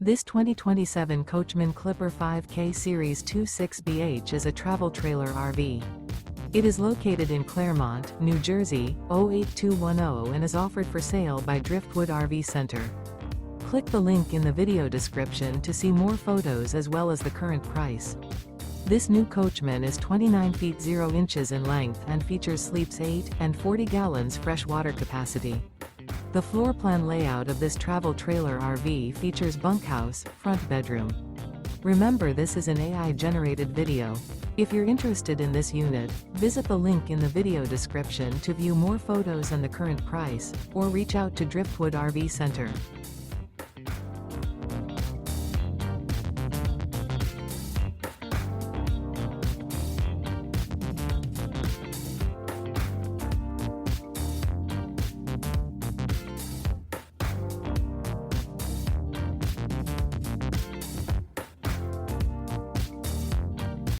This 2027 Coachmen Clipper 5K Series 26BH is a travel trailer RV. It is located in Clermont, New Jersey, 08210 and is offered for sale by Driftwood RV Center. Click the link in the video description to see more photos as well as the current price. This new Coachmen is 29 feet 0 inches in length and features sleeps 8 and 40 gallons fresh water capacity. The floor plan layout of this travel trailer RV features bunkhouse, front bedroom. Remember, this is an AI-generated video. If you're interested in this unit, visit the link in the video description to view more photos and the current price, or reach out to Driftwood RV Center.